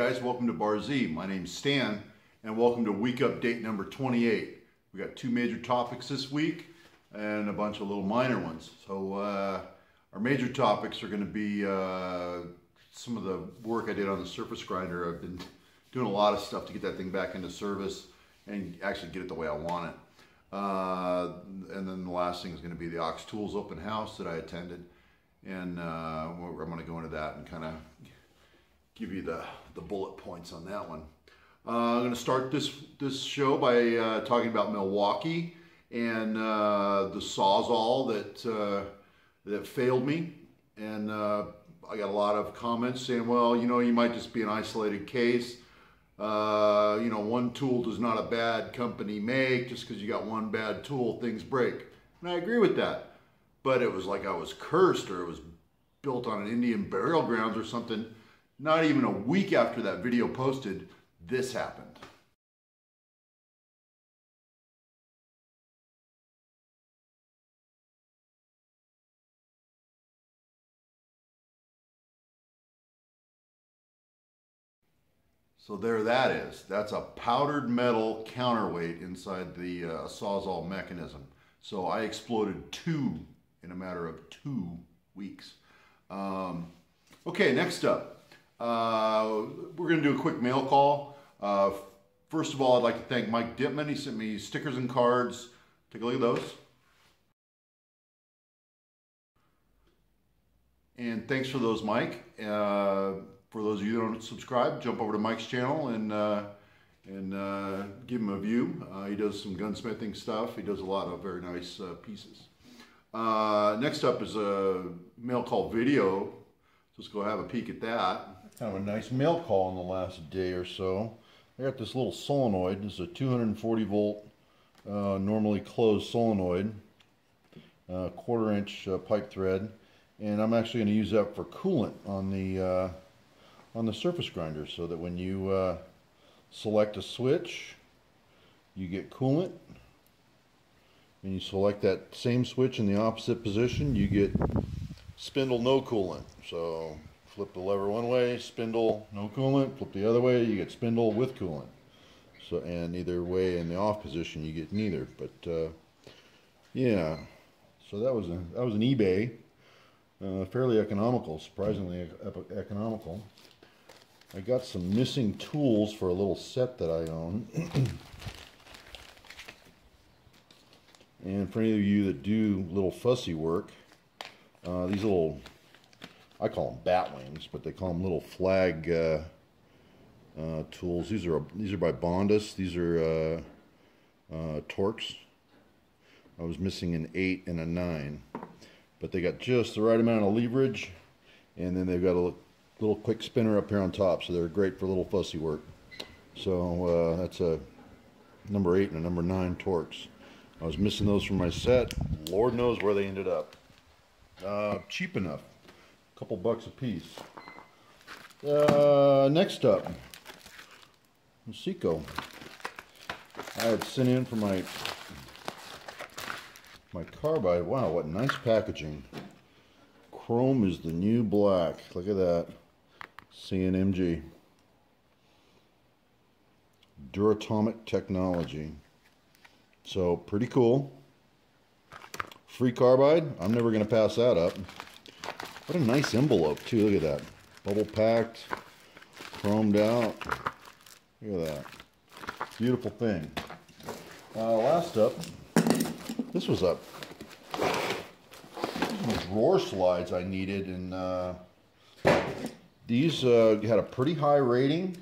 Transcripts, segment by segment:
guys, welcome to Bar Z. My name's Stan and welcome to week update number 28. We got two major topics this week and a bunch of little minor ones. So our major topics are going to be some of the work I did on the surface grinder. I've been doing a lot of stuff to get that thing back into service and actually get it the way I want it. And then the last thing is going to be the Ox Tools open house that I attended. And I'm going to go into that and kind of give you the bullet points on that one. I'm going to start this show by talking about Milwaukee and the Sawzall that failed me. And I got a lot of comments saying, well, you know, you might just be an isolated case. You know, one tool does not a bad company make. Just because you got one bad tool, things break. And I agree with that. But it was like I was cursed, or it was built on an Indian burial grounds or something. Not even a week after that video posted, this happened. So there that is. That's a powdered metal counterweight inside the Sawzall mechanism. So I exploded two in a matter of 2 weeks. Okay, next up. We're going to do a quick mail call. First of all, I'd like to thank Mike Dipman. He sent me stickers and cards. Take a look at those. And thanks for those, Mike. For those of you that don't subscribe, jump over to Mike's channel and give him a view. He does some gunsmithing stuff. He does a lot of very nice pieces. Next up is a mail call video. Let's go have a peek at that. Kind of a nice mail call in the last day or so. I got this little solenoid. This is a 240 volt, normally closed solenoid, 1/4 inch pipe thread, and I'm actually going to use that for coolant on the surface grinder, so that when you select a switch, you get coolant. When you select that same switch in the opposite position, you get spindle no coolant. So flip the lever one way, spindle no coolant. Flip the other way, you get spindle with coolant. So, and either way in the off position, you get neither. But yeah, so that was an eBay, fairly economical, surprisingly economical. I got some missing tools for a little set that I own. And for any of you that do little fussy work, these little, I call them bat wings, but they call them little flag tools. These are by Bondus. These are Torx. I was missing an 8 and a 9, but they got just the right amount of leverage, and then they've got a little quick spinner up here on top, so they're great for little fussy work. So that's a number 8 and a number 9 Torx. I was missing those from my set. Lord knows where they ended up. Cheap enough. A couple bucks a piece. Next up, Seiko. I had sent in for my carbide. Wow, what nice packaging. Chrome is the new black. Look at that. CNMG. Duratomic technology. So pretty cool. Free carbide. I'm never going to pass that up. What a nice envelope too. Look at that. Bubble packed, chromed out. Look at that. Beautiful thing. Last up, this was a drawer slides I needed, and these had a pretty high rating.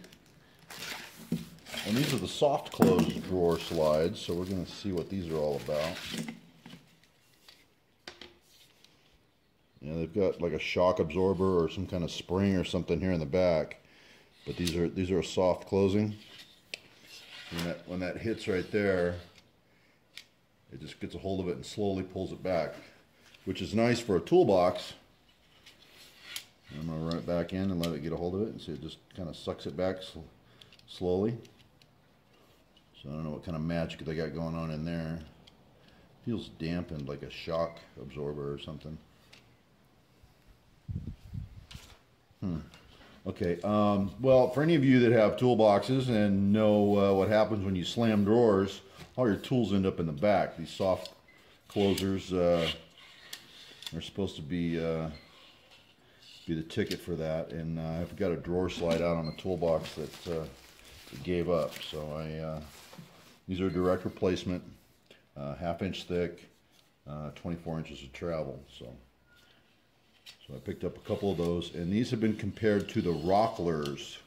And these are the soft close drawer slides, so we're going to see what these are all about. Yeah, they've got like a shock absorber or some kind of spring or something here in the back, but these are a soft closing. And when that hits right there, it just gets a hold of it and slowly pulls it back, which is nice for a toolbox. I'm going to run it back in and let it get a hold of it, and see it just kind of sucks it back slowly. So I don't know what kind of magic they got going on in there. Feels dampened, like a shock absorber or something. Okay, well, for any of you that have toolboxes and know what happens when you slam drawers, all your tools end up in the back. These soft closers are supposed to be the ticket for that, and I've got a drawer slide out on the toolbox that it gave up. So these are direct replacement, half-inch thick, 24 inches of travel. So I picked up a couple of those, and these have been compared to the Rocklers.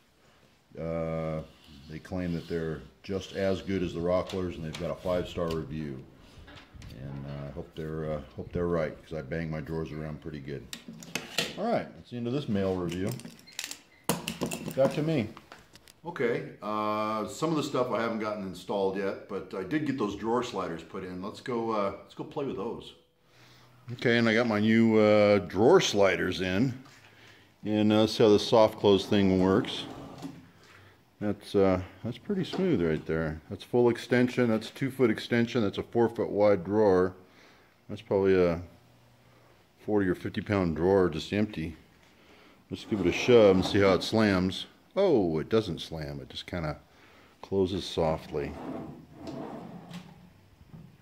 They claim that they're just as good as the Rocklers, and they've got a 5-star review. And I hope they're right, because I bang my drawers around pretty good. All right, that's the end of this mail review. Back to me. Okay, some of the stuff I haven't gotten installed yet, but I did get those drawer sliders put in. Let's go play with those. Okay, and I got my new drawer sliders in, and let's see how the soft close thing works. That's pretty smooth right there. That's full extension. That's a 2-foot extension. That's a 4-foot wide drawer. That's probably a 40 or 50 pound drawer just empty. Let's give it a shove and see how it slams. Oh, it doesn't slam. It just kind of closes softly.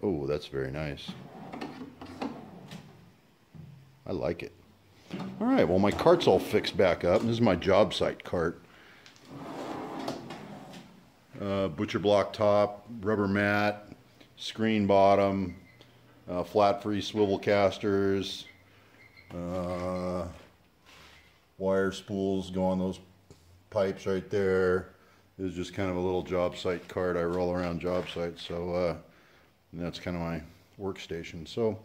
Oh, that's very nice. I like it. All right, well, my cart's all fixed back up. This is my job site cart. Butcher block top, rubber mat, screen bottom, flat free swivel casters, wire spools go on those pipes right there. This is just kind of a little job site cart. I roll around job sites, so that's kind of my workstation. So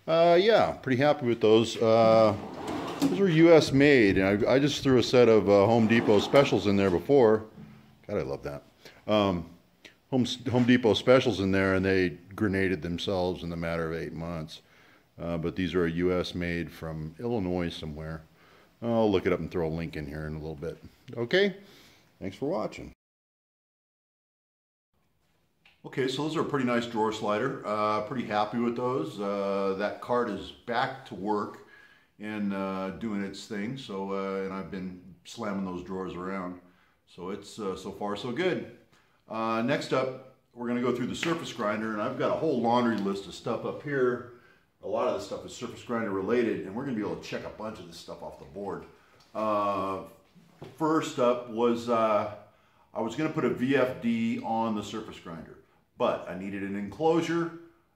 yeah, pretty happy with those. Those were US made, and I just threw a set of Home Depot specials in there before. God, I love that. Home Depot specials in there, and they grenaded themselves in the matter of 8 months. But these are a US made from Illinois somewhere. I'll look it up and throw a link in here in a little bit. Okay, thanks for watching. Okay, so those are a pretty nice drawer slider. Pretty happy with those. That cart is back to work and doing its thing. So and I've been slamming those drawers around. So it's so far so good. Next up, we're going to go through the surface grinder, and I've got a whole laundry list of stuff up here. A lot of this stuff is surface grinder related, and we're going to be able to check a bunch of this stuff off the board. First up was I was going to put a VFD on the surface grinder, but I needed an enclosure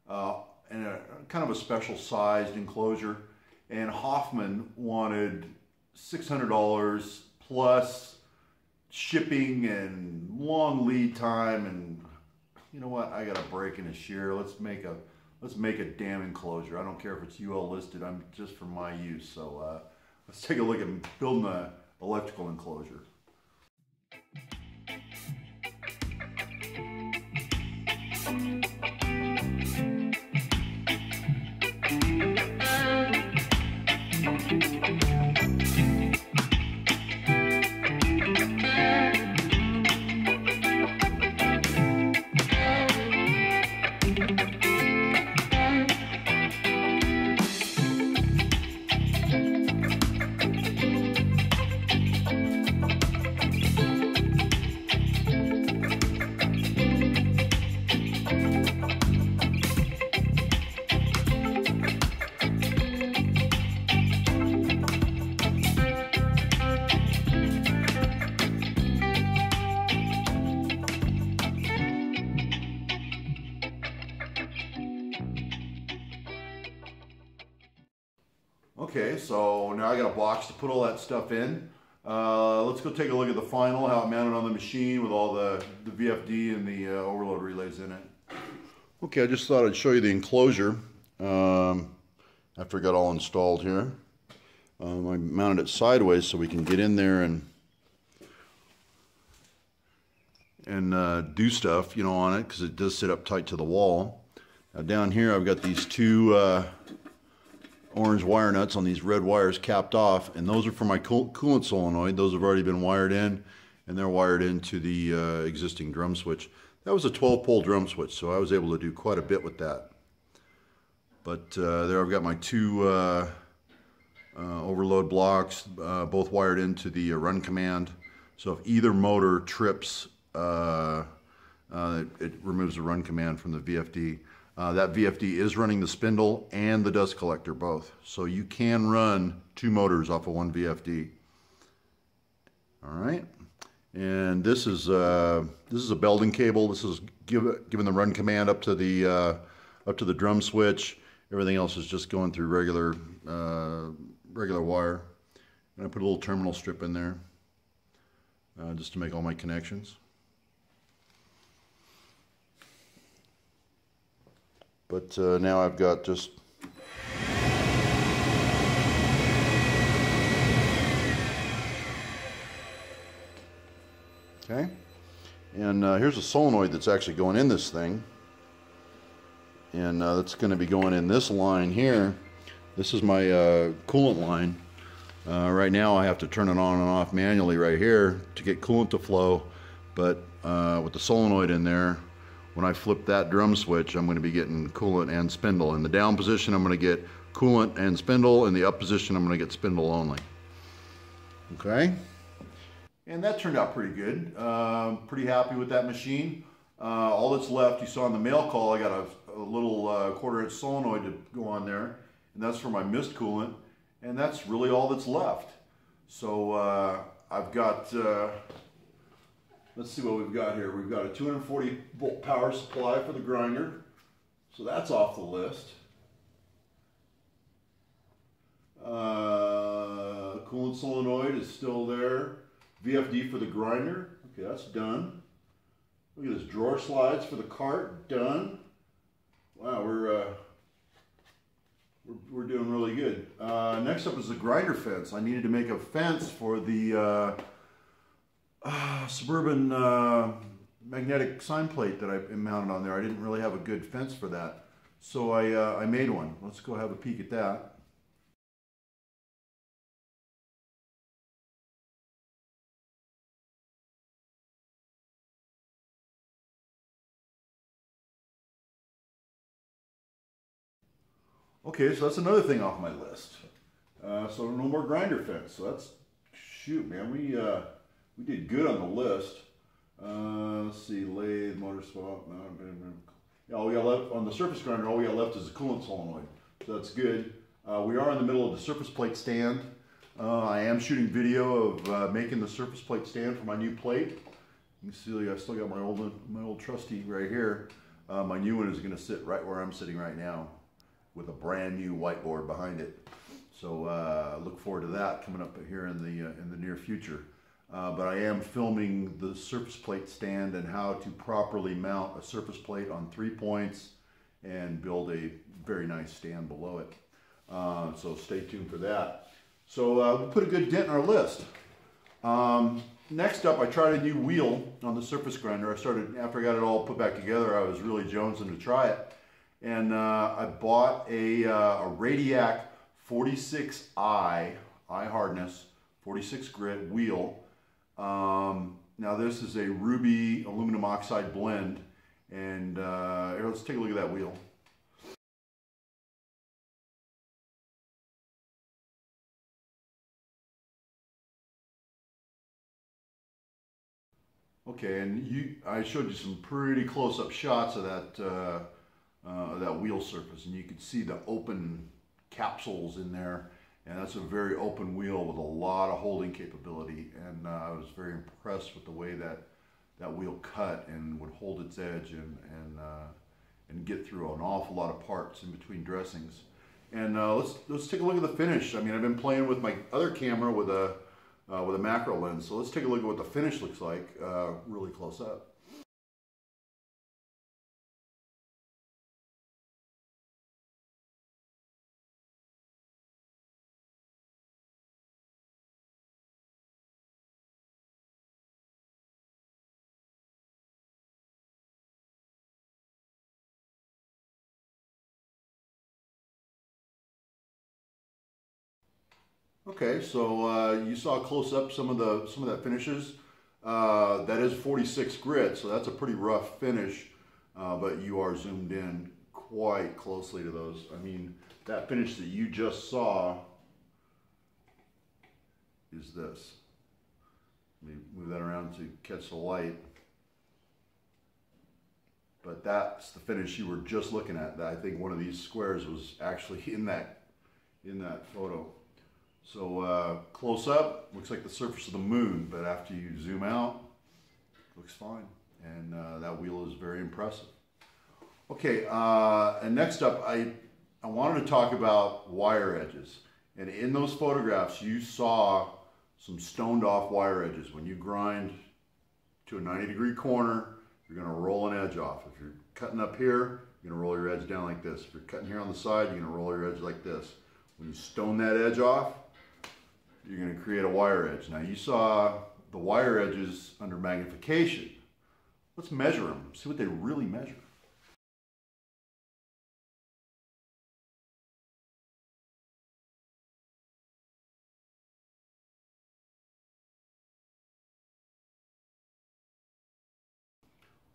and a kind of a special sized enclosure, and Hoffman wanted $600 plus shipping and long lead time, and you know what, I got a break and a shear. Let's make a damn enclosure. I don't care if it's UL listed, I'm just for my use. So let's take a look at building an electrical enclosure. Okay, so now I got a box to put all that stuff in. Let's go take a look at the final, how it mounted on the machine with all the VFD and the overload relays in it. Okay, I just thought I'd show you the enclosure after it got all installed here. I mounted it sideways so we can get in there and do stuff, you know, on it, because it does sit up tight to the wall. Now down here I've got these two orange wire nuts on these red wires capped off, and those are for my coolant solenoid. Those have already been wired in, and they're wired into the existing drum switch. That was a 12-pole drum switch, so I was able to do quite a bit with that. But there I've got my two overload blocks, both wired into the run command. So if either motor trips, it removes the run command from the VFD. That VFD is running the spindle and the dust collector both. So you can run 2 motors off of 1 VFD. All right. And this is a belting cable. This is giving the run command up to the drum switch. Everything else is just going through regular wire. And I put a little terminal strip in there just to make all my connections. But now I've got just okay. And here's a solenoid that's actually going in this thing. And that's going to be going in this line here. This is my coolant line. Right now I have to turn it on and off manually right here to get coolant to flow. But with the solenoid in there, when I flip that drum switch, I'm going to be getting coolant and spindle. In the down position, I'm going to get coolant and spindle. In the up position, I'm going to get spindle only. Okay? And that turned out pretty good. Pretty happy with that machine. All that's left, you saw in the mail call, I got a little 1/4-inch solenoid to go on there, and that's for my mist coolant, and that's really all that's left. So I've got, let's see what we've got here. We've got a 240 volt power supply for the grinder, so that's off the list. Coolant solenoid is still there. VFD for the grinder, okay, that's done. Look at this, drawer slides for the cart, done. Wow, we're doing really good. Next up is the grinder fence. I needed to make a fence for the Suburban magnetic sign plate that I mounted on there. I didn't really have a good fence for that, so I made one. Let's go have a peek at that. Okay, so that's another thing off my list. So no more grinder fence. So that's, shoot, man, we did good on the list. Let's see, lathe, motor swap. Yeah, all we got left on the surface grinder. All we got left is the coolant solenoid. So that's good. We are in the middle of the surface plate stand. I am shooting video of making the surface plate stand for my new plate. You can see I still got my old trusty right here. My new one is going to sit right where I'm sitting right now, with a brand new whiteboard behind it. So look forward to that coming up here in the near future. But I am filming the surface plate stand and how to properly mount a surface plate on 3 points and build a very nice stand below it. So stay tuned for that. So we put a good dent in our list. Next up, I tried a new wheel on the surface grinder. After I got it all put back together, I was really jonesing to try it. And I bought a Radiac 46i, eye hardness, 46 grit wheel. Now this is a ruby aluminum oxide blend. And here, let's take a look at that wheel. Okay, and I showed you some pretty close-up shots of that wheel surface, and you could see the open capsules in there, and that's a very open wheel with a lot of holding capability, and I was very impressed with the way that wheel cut and would hold its edge and get through an awful lot of parts in between dressings. And let's take a look at the finish. I mean, I've been playing with my other camera with a macro lens, so let's take a look at what the finish looks like really close up. Okay, so you saw close up some of that finishes. That is 46 grit, so that's a pretty rough finish, but you are zoomed in quite closely to those. I mean, that finish that you just saw is this. Let me move that around to catch the light. But that's the finish you were just looking at. I think one of these squares was actually in that photo. So close up, looks like the surface of the moon, but after you zoom out, looks fine. And that wheel is very impressive. Okay, and next up, I wanted to talk about wire edges. And in those photographs, you saw some stoned off wire edges. When you grind to a 90-degree corner, you're gonna roll an edge off. If you're cutting up here, you're gonna roll your edge down like this. If you're cutting here on the side, you're gonna roll your edge like this. When you stone that edge off, you're gonna create a wire edge. Now you saw the wire edges under magnification. Let's measure them, see what they really measure.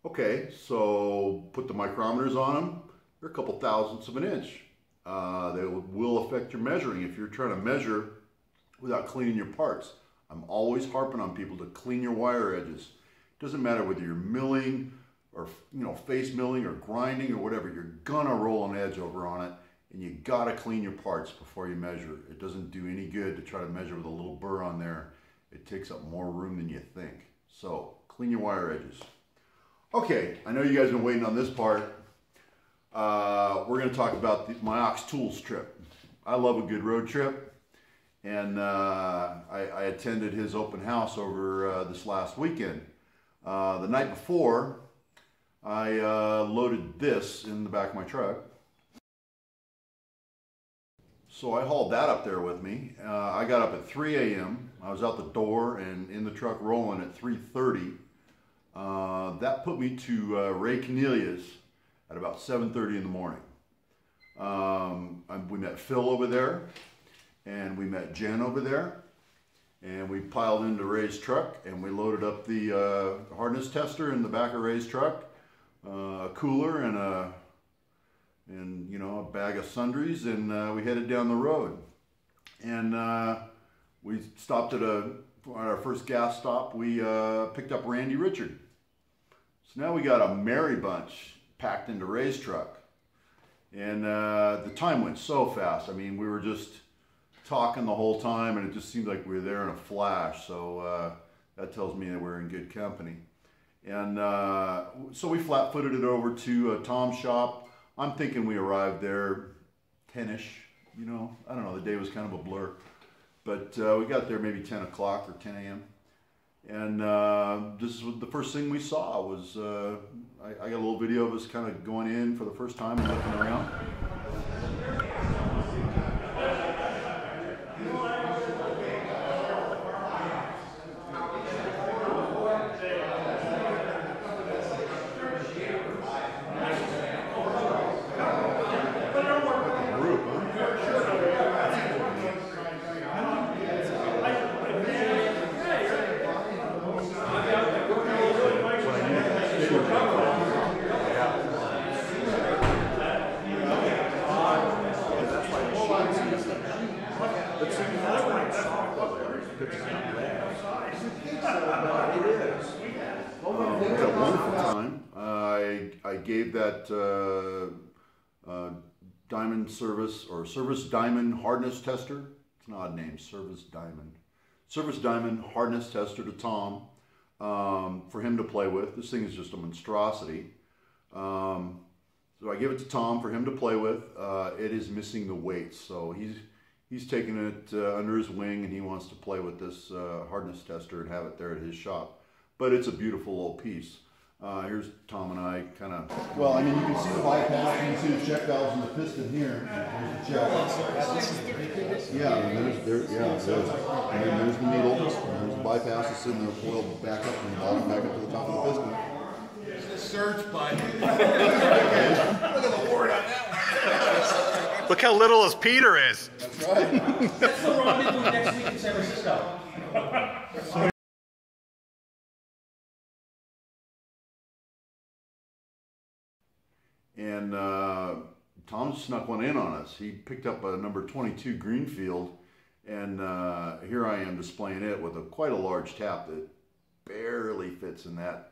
Okay, so put the micrometers on them. They're a couple thousandths of an inch. They will affect your measuring if you're trying to measure without cleaning your parts. I'm always harping on people to clean your wire edges. It doesn't matter whether you're milling or face milling or grinding or whatever, you're gonna roll an edge over on it, and you gotta clean your parts before you measure. It doesn't do any good to try to measure with a little burr on there. It takes up more room than you think. So clean your wire edges. Okay, I know you guys have been waiting on this part. We're going to talk about my Ox Tools trip. I love a good road trip, and I attended his open house over this last weekend. The night before, I loaded this in the back of my truck. So I hauled that up there with me. I got up at 3 a.m. I was out the door and in the truck rolling at 3:30. That put me to Ray Cornelius at about 7:30 in the morning. We met Phil over there, and we met Jen over there, and we piled into Ray's truck, and we loaded up the hardness tester in the back of Ray's truck, a cooler, and a bag of sundries, and we headed down the road. And we stopped at our first gas stop. We picked up Randy Richard. So now we got a merry bunch packed into Ray's truck. And the time went so fast. I mean, we were just talking the whole time, and it just seemed like we were there in a flash. So that tells me that we're in good company. And so we flat-footed it over to Tom's shop. I'm thinking we arrived there 10-ish, I don't know, the day was kind of a blur. But we got there maybe 10 o'clock or 10 a.m. And this was the first thing we saw was, I got a little video of us kind of going in for the first time and looking around. We had a wonderful time. I gave that Diamond Service or Service Diamond hardness tester. It's an odd name, Service Diamond. Service Diamond hardness tester to Tom for him to play with. This thing is just a monstrosity. So I give it to Tom for him to play with. It is missing the weights, so he's taking it under his wing, and he wants to play with this hardness tester and have it there at his shop. But it's a beautiful little piece. Here's Tom and I kind of... Well, I mean, you can see the bypass, you can see the check valves and the piston here. There's the check. Yeah, and there's the needle, and there's the bypass that's in the oil back up from the bottom back up to the top of the piston. Here's the search button. Look at the word on that. Look how little his Peter is. That's right. That's the rendezvous next week in San Francisco. And Tom snuck one in on us. He picked up a number 22 Greenfield, And here I am displaying it with quite a large tap that barely fits in that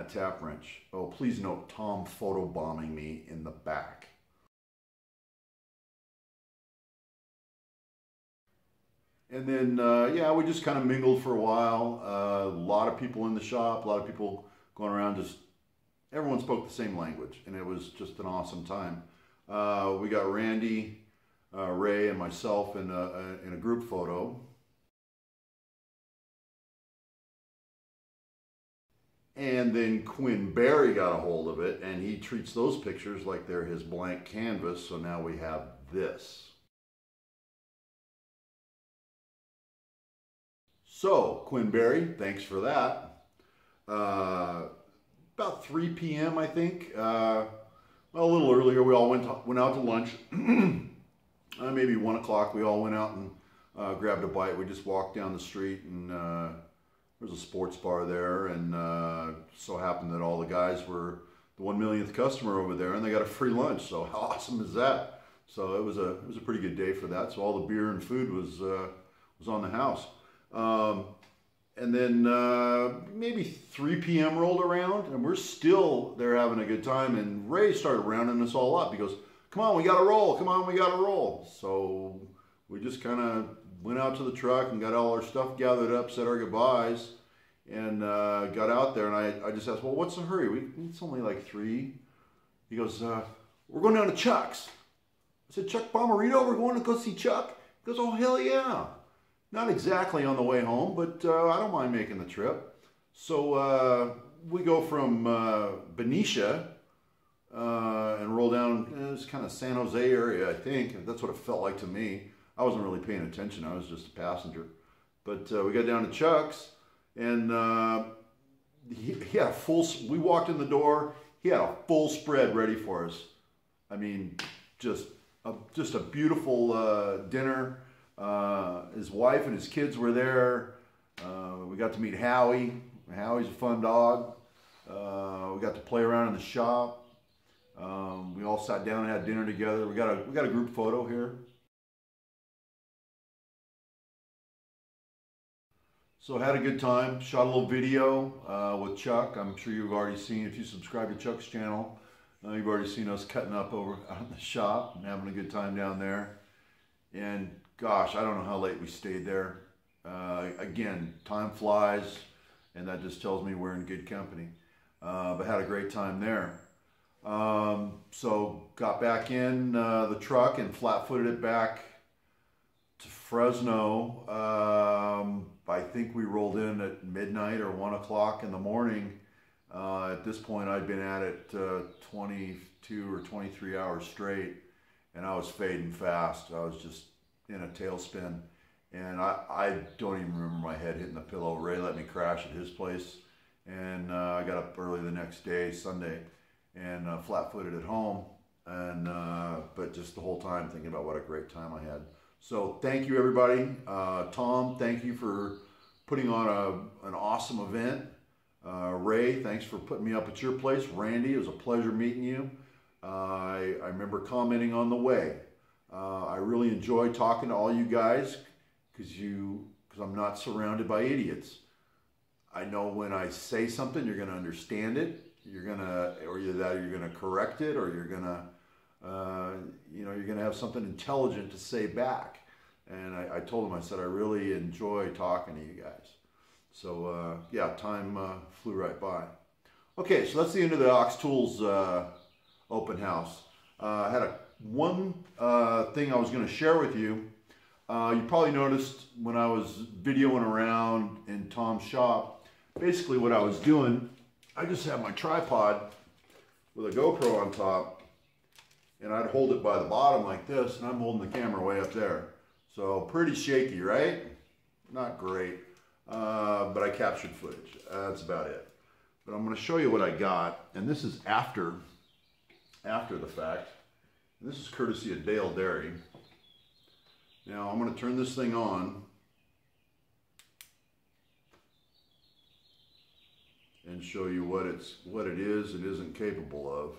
tap wrench. Oh, please note Tom photobombing me in the back. And then, yeah, we just kind of mingled for a while. A lot of people in the shop, a lot of people going around, just everyone spoke the same language, and it was just an awesome time. We got Randy, Ray, and myself in a group photo. And then Quinn Barry got a hold of it, and he treats those pictures like they're his blank canvas, so now we have this. So, Quinn Barry, thanks for that. About 3 p.m., I think. Well, a little earlier, we all went out to lunch. Maybe 1 o'clock, we all went out and grabbed a bite. We just walked down the street, and there's a sports bar there, and so happened that all the guys were the 1 millionth customer over there, and they got a free lunch. So how awesome is that? So it was a pretty good day for that. So all the beer and food was on the house. And then maybe 3 p.m. rolled around, and we're still there having a good time. And Ray started rounding us all up. He goes, "Come on, we got to roll. Come on, we got to roll." So we just kind of went out to the truck and got all our stuff gathered up, said our goodbyes, and got out there. And I just asked, "Well, what's the hurry? It's only like 3." He goes, "We're going down to Chuck's." I said, "Chuck Bomarito? We're going to go see Chuck?" He goes, "Oh, hell yeah." Not exactly on the way home, but I don't mind making the trip. So we go from Benicia and roll down, it's kind of San Jose area, I think. That's what it felt like to me. I wasn't really paying attention. I was just a passenger. But we got down to Chuck's, and he had we walked in the door, he had a full spread ready for us. I mean, just a beautiful dinner. His wife and his kids were there. We got to meet Howie. Howie's a fun dog. We got to play around in the shop. We all sat down and had dinner together. We got a group photo here. So I had a good time. Shot a little video with Chuck. I'm sure you've already seen, if you subscribe to Chuck's channel, you've already seen us cutting up over out in the shop and having a good time down there. And gosh, I don't know how late we stayed there. Again, time flies, and that just tells me we're in good company. But had a great time there. So got back in the truck and flat-footed it back to Fresno. I think we rolled in at midnight or 1 o'clock in the morning. At this point, I'd been at it 22 or 23 hours straight, and I was fading fast. I was just in a tailspin, and I don't even remember my head hitting the pillow. Ray let me crash at his place, and I got up early the next day, Sunday, and flat-footed at home, and but just the whole time thinking about what a great time I had. So thank you, everybody. Tom, thank you for putting on an awesome event. Ray, thanks for putting me up at your place. Randy, it was a pleasure meeting you. I remember commenting on the way. I really enjoy talking to all you guys because I'm not surrounded by idiots. I know when I say something, you're going to understand it. You're gonna correct it, or you're gonna have something intelligent to say back. And I told him, I said, I really enjoy talking to you guys. So yeah, time flew right by. Okay, so that's the end of the Ox Tools open house. I had one thing I was going to share with you. You probably noticed when I was videoing around in Tom's shop, basically what I was doing, I just had my tripod with a GoPro on top, and I'd hold it by the bottom like this, and I'm holding the camera way up there. So pretty shaky, right? Not great, but I captured footage. That's about it. But I'm going to show you what I got, and this is after the fact. And this is courtesy of Dale Dairy. Now I'm going to turn this thing on and show you what it is and isn't capable of.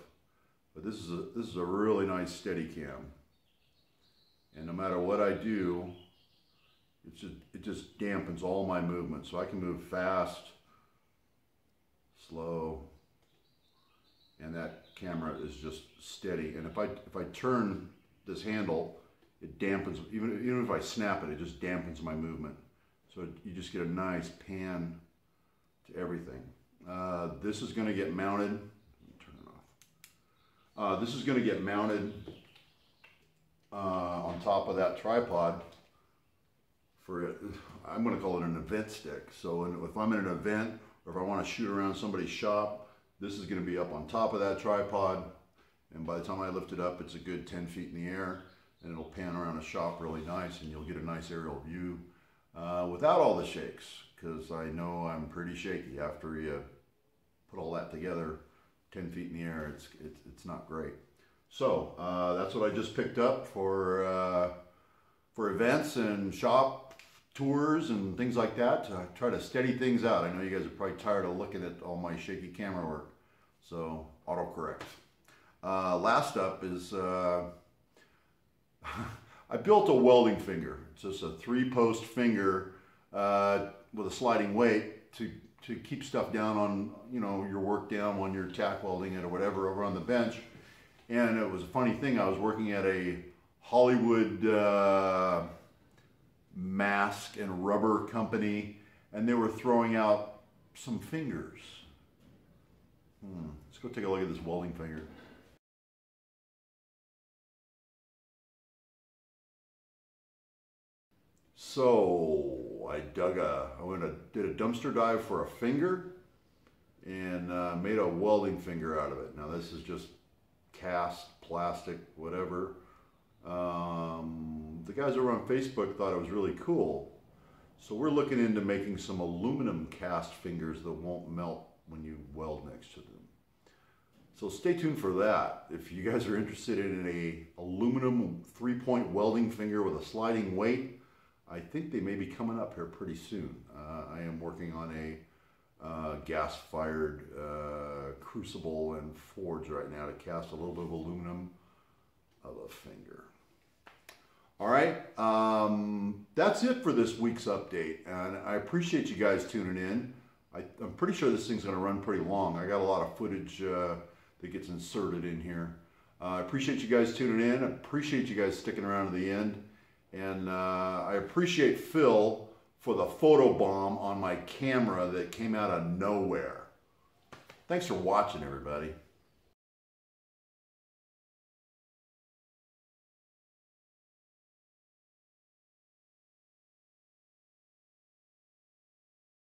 But this is a really nice Steadicam, and no matter what I do, it just dampens all my movement. So I can move fast, slow, and that camera is just steady. And if I turn this handle, it dampens, even if I snap it, it just dampens my movement. So you just get a nice pan to everything. This is going to get mounted. Let me turn it off. This is going to get mounted on top of that tripod for, I'm going to call it an event stick. So if I'm in an event, or if I want to shoot around somebody's shop, this is going to be up on top of that tripod. And by the time I lift it up, it's a good 10 feet in the air, and it'll pan around a shop really nice, and you'll get a nice aerial view without all the shakes, because I know I'm pretty shaky after you put all that together 10 feet in the air. It's not great. So that's what I just picked up for events and shop tours and things like that, to try to steady things out. I know you guys are probably tired of looking at all my shaky camera work, so autocorrect. Last up is I built a welding finger. It's just a 3-post finger with a sliding weight to keep stuff down on, you know, your work down when you're tack welding it or whatever over on the bench. And it was a funny thing, I was working at a Hollywood mask and rubber company, and they were throwing out some fingers. Let's go take a look at this welding finger. So I did a dumpster dive for a finger and made a welding finger out of it. Now this is just cast plastic, whatever. The guys over on Facebook thought it was really cool. So we're looking into making some aluminum cast fingers that won't melt when you weld next to them. So stay tuned for that. If you guys are interested in a aluminum 3-point welding finger with a sliding weight, I think they may be coming up here pretty soon. I am working on a gas-fired crucible and forge right now to cast a little bit of aluminum of a finger. All right, that's it for this week's update, and I appreciate you guys tuning in. I'm pretty sure this thing's going to run pretty long. I got a lot of footage that gets inserted in here. I appreciate you guys tuning in. I appreciate you guys sticking around to the end. And I appreciate Phil for the photobomb on my camera that came out of nowhere. Thanks for watching, everybody.